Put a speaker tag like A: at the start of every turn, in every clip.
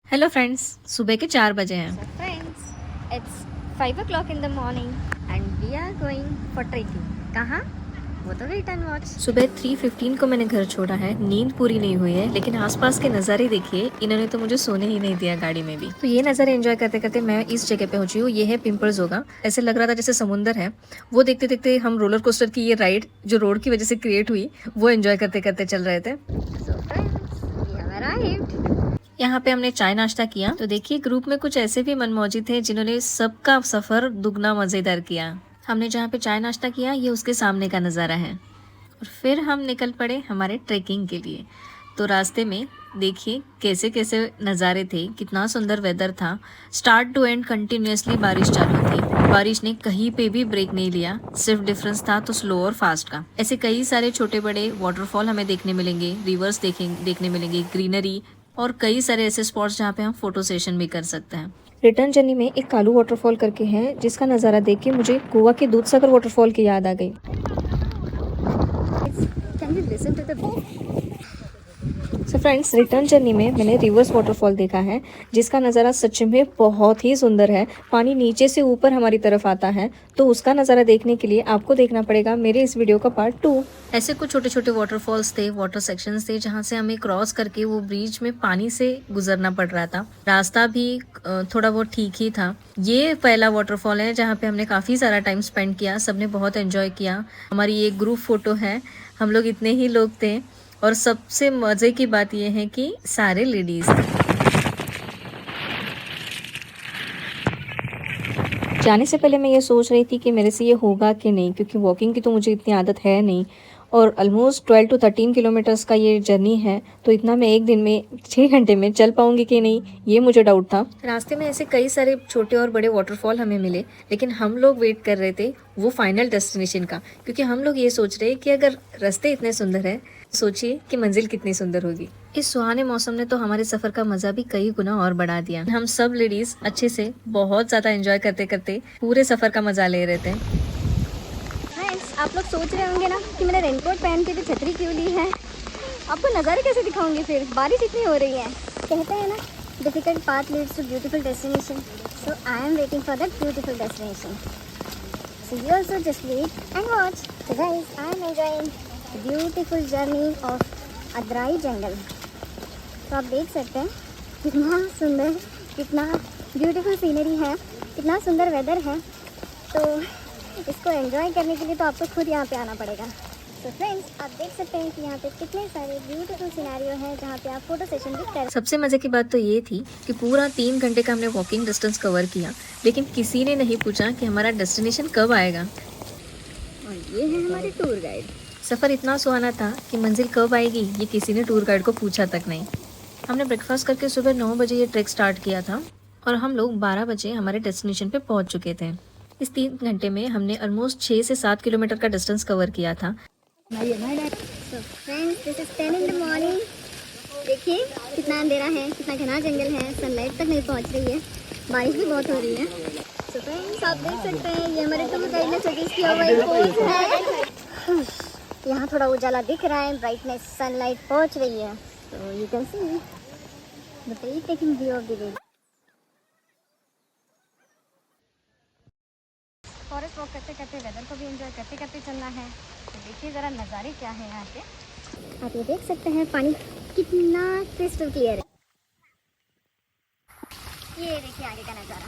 A: Hello friends, सुबह के 4 बजे हैं।
B: So friends, it's 5 o'clock in the morning and we are going for trekking. कहाँ? वो तो वेट एंड वॉच।
A: सुबह 3:15 को मैंने घर छोड़ा है। नींद पूरी नहीं हुई है, लेकिन आसपास के नज़ारे देखिए, इन्होंने तो मुझे सोने ही नहीं दिया गाड़ी में भी। तो ये नज़ारे एंजॉय करते करते मैं इस जगह पे पहुंची हूँ। ये है पिंपलजोगा। ऐसे लग रहा था जैसे समुंदर है। वो देखते देखते हम रोलर कोस्टर की ये राइड जो रोड की वजह से क्रिएट हुई, वो एंजॉय करते करते चल रहे थे।
B: So friends, we have arrived.
A: यहाँ पे हमने चाय नाश्ता किया। तो देखिए, ग्रुप में कुछ ऐसे भी मनमौजी थे जिन्होंने सबका सफर दुगना मजेदार किया। हमने जहाँ पे चाय नाश्ता किया, ये उसके सामने का नज़ारा है। और फिर हम निकल पड़े हमारे ट्रैकिंग के लिए। तो रास्ते में देखिए कैसे कैसे नज़ारे थे, कितना सुंदर वेदर था। स्टार्ट टू एंड कंटिन्यूसली बारिश चालू थी। बारिश ने कहीं पे भी ब्रेक नहीं लिया, सिर्फ डिफरेंस था तो स्लो और फास्ट का। ऐसे कई सारे छोटे बड़े वाटरफॉल हमें देखने मिलेंगे, रिवर्स देखने मिलेंगे, ग्रीनरी और कई सारे ऐसे स्पॉट्स जहाँ पे हम फोटो सेशन भी कर सकते हैं। रिटर्न जर्नी में एक कालू वाटरफॉल करके है, जिसका नज़ारा देख के मुझे गोवा के दूधसागर वाटरफॉल की याद आ गई।
B: Can you listen to the
A: so friends, return journey में मैंने रिवर्स वाटरफॉल देखा है, जिसका नज़ारा सच में बहुत ही सुंदर है। पानी नीचे से ऊपर हमारी तरफ आता है, तो उसका नज़ारा देखने के लिए आपको देखना पड़ेगा मेरे इस वीडियो का पार्ट 2। ऐसे कुछ छोटे छोटे वाटरफॉल्स थे, वाटर सेक्शंस थे, जहाँ से हमें क्रॉस करके वो ब्रिज में पानी से गुजरना पड़ रहा था। रास्ता भी थोड़ा बहुत ठीक ही था। ये पहला वाटरफॉल है जहाँ पे हमने काफ़ी सारा टाइम स्पेंड किया, सबने बहुत एंजॉय किया। हमारी एक ग्रुप फोटो है, हम लोग इतने ही लोग थे और सबसे मज़े की बात यह है कि सारे लेडीज़ थे। जाने से पहले मैं ये सोच रही थी कि मेरे से ये होगा कि नहीं, क्योंकि वॉकिंग की तो मुझे इतनी आदत है नहीं और ऑलमोस्ट 12 to 13 किलोमीटर्स का ये जर्नी है, तो इतना मैं एक दिन में 6 घंटे में चल पाऊंगी कि नहीं, ये मुझे डाउट था। रास्ते में ऐसे कई सारे छोटे और बड़े वाटरफॉल हमें मिले, लेकिन हम लोग वेट कर रहे थे वो फाइनल डेस्टिनेशन का, क्योंकि हम लोग ये सोच रहे कि अगर रास्ते इतने सुंदर है, सोचिए कि मंजिल कितनी सुंदर होगी। इस सुहाने मौसम ने तो हमारे सफर का मजा भी कई गुना और बढ़ा दिया। हम सब लेडीज अच्छे से बहुत ज्यादा एंजॉय करते करते पूरे सफर का मजा ले रहे थे।
B: फ्रेंड्स, आप लोग सोच रहे होंगे ना कि मैंने रेनकोट पहन के भी छतरी क्यों ली है। आपको नज़ारे कैसे दिखाऊंगी फिर, बारिश इतनी हो रही है। कहते हैं ना, difficult path leads to beautiful destination. So I am waiting for that beautiful destination. So you also just wait and watch. So guys, I am enjoying the beautiful journey of a dry jungle. तो आप देख सकते हैं कितना सुंदर, कितना beautiful scenery है, कितना सुंदर वेदर है। तो इसको एंजॉय करने के लिए तो आपको खुद यहाँ पे आना पड़ेगा। तो फ्रेंड्स, आप देख सकते हैं कि यहाँ पे कितने सारे ब्यूटीफुल सिनेरियो हैं जहाँ पे आप फोटो सेशन भी कर।
A: सबसे मजे की बात तो ये थी कि पूरा 3 घंटे का हमने वॉकिंग डिस्टेंस कवर किया, लेकिन किसी ने नहीं पूछा कि हमारा डेस्टिनेशन कब आएगा।
B: और ये है हमारे टूर गाइड।
A: सफ़र इतना सुहाना था कि मंजिल कब आएगी ये किसी ने टूर गाइड को पूछा तक नहीं। हमने ब्रेकफास्ट करके सुबह 9 बजे ये ट्रैक स्टार्ट किया था और हम लोग 12 बजे हमारे डेस्टिनेशन पे पहुंच चुके थे। इस 3 घंटे में हमने ऑलमोस्ट 6 से 7 किलोमीटर का डिस्टेंस कवर किया था।
B: So friends, this is 10 in the morning. देखिए कितना अंधेरा है, कितना घना जंगल है, सनलाइट तक नहीं पहुंच रही है, बारिश भी बहुत हो रही है। So friends, आप देख सकते हैं ये हमारे टूर गाइड ने सजेस्ट किया हुआ एक पोज है। यहाँ थोड़ा उजाला दिख रहा है, ब्राइटनेस, सनलाइट पहुंच रही है। So you can see the breathtaking view of the village. Forest walk करते करते वेदर को भी एंजॉय करते करते चलना है। तो देखिए ज़रा नज़ारे क्या है यहाँ पे। आप ये देख सकते हैं पानी कितना क्रिस्टल क्लियर है। ये देखिए आगे का नज़ारा।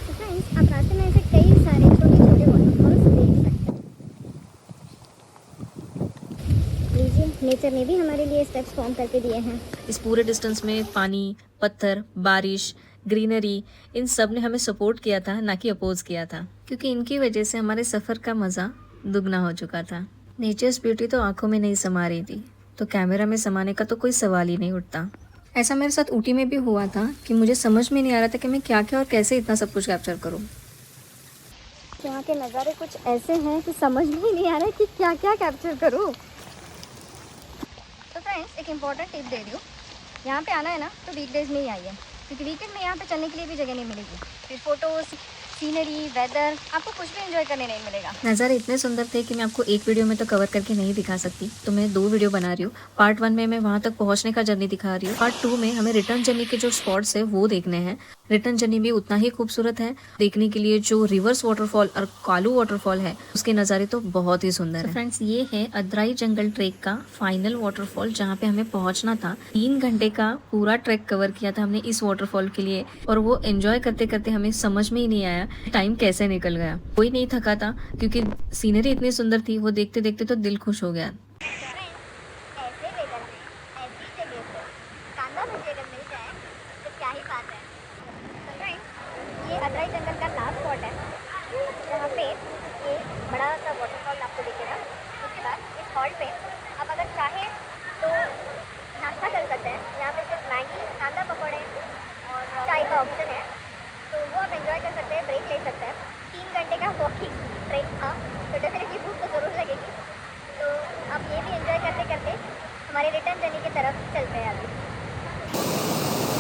B: तो फ्रेंड्स, आप रास्ते में ऐसे कई सारे छोटे छोटे वाटरफॉल्स देख सकते हैं। लीजिए, नेचर ने भी हमारे लिए स्टेप्स फॉर्म करके दिए हैं।
A: इस पूरे डिस्टेंस में पानी, पत्थर, बारिश, ग्रीनरी, इन सब ने हमें सपोर्ट किया था, ना कि अपोज किया था, क्योंकि इनकी वजह से हमारे सफ़र का मज़ा दुगना हो चुका था। नेचर्स ब्यूटी तो आंखों में नहीं समा रही थी, तो कैमरा में समाने का तो कोई सवाल ही नहीं उठता। ऐसा मेरे साथ ऊटी में भी हुआ था कि मुझे समझ में नहीं आ रहा था कि मैं क्या क्या और कैसे इतना सब कुछ कैप्चर करूँ।
B: यहाँ के नज़ारे कुछ ऐसे हैं कि समझ में ही नहीं आ रहा है कि क्या क्या कैप्चर करूँ। तो फ्रेंड्स, एक इम्पॉर्टेंट टिप दे रही हूँ, यहाँ पे आना है ना तो वीकडेज में ही आइए, क्योंकि वीकेंड में यहाँ पे चलने के लिए भी जगह नहीं मिलेगी। फिर फोटोज़, सीनरी, वेदर, आपको कुछ भी एंजॉय करने नहीं मिलेगा।
A: नज़ारे इतने सुंदर थे कि मैं आपको एक वीडियो में तो कवर करके नहीं दिखा सकती, तो मैं 2 वीडियो बना रही हूँ। पार्ट 1 में मैं वहाँ तक पहुँचने का जर्नी दिखा रही हूँ। पार्ट 2 में हमें रिटर्न जर्नी के जो स्पॉट्स है वो देखने हैं। रिटर्न जर्नी भी उतना ही खूबसूरत है। देखने के लिए जो रिवर्स वाटरफॉल और कालू वाटरफॉल है उसके नज़ारे तो बहुत ही सुंदर है। फ्रेंड्स, ये है अदराई जंगल ट्रेक का फाइनल वाटरफॉल जहाँ पे हमें पहुँचना था। 3 घंटे का पूरा ट्रैक कवर किया था हमने इस वाटरफॉल के लिए, और वो एंजॉय करते करते हमें समझ में ही नहीं आया टाइम कैसे निकल गया। कोई नहीं थका था क्योंकि सीनरी इतनी सुंदर थी, वो देखते देखते तो दिल खुश हो गया।
B: ऐसे वेदर में ऐसी जगह पर कांदा भजी अगर मिल जाए तो क्या ही बात है। तो फ्रेंड्स, ये अदराई जंगल का लास्ट स्पॉट है जहाँ पे ये बड़ा सा वाटरफॉल आपको दिखेगा। उसके बाद इस हॉल्ट पे आप अगर चाहें तो नाश्ता कर सकते हैं। यहाँ पे सिर्फ मैगी, कांदा पकौड़े और चाय का ऑप्शन है, तो वो आप एंजॉय कर सकते हैं, ब्रेक ले सकते हैं। 3 घंटे का वॉकिंग ट्रेक था, तो डेफिनेटली भूख तो ज़रूर लगेगी। तो आप ये भी एंजॉय करते करते हमारे रिटर्न जर्नी की तरफ चलते हैं अभी।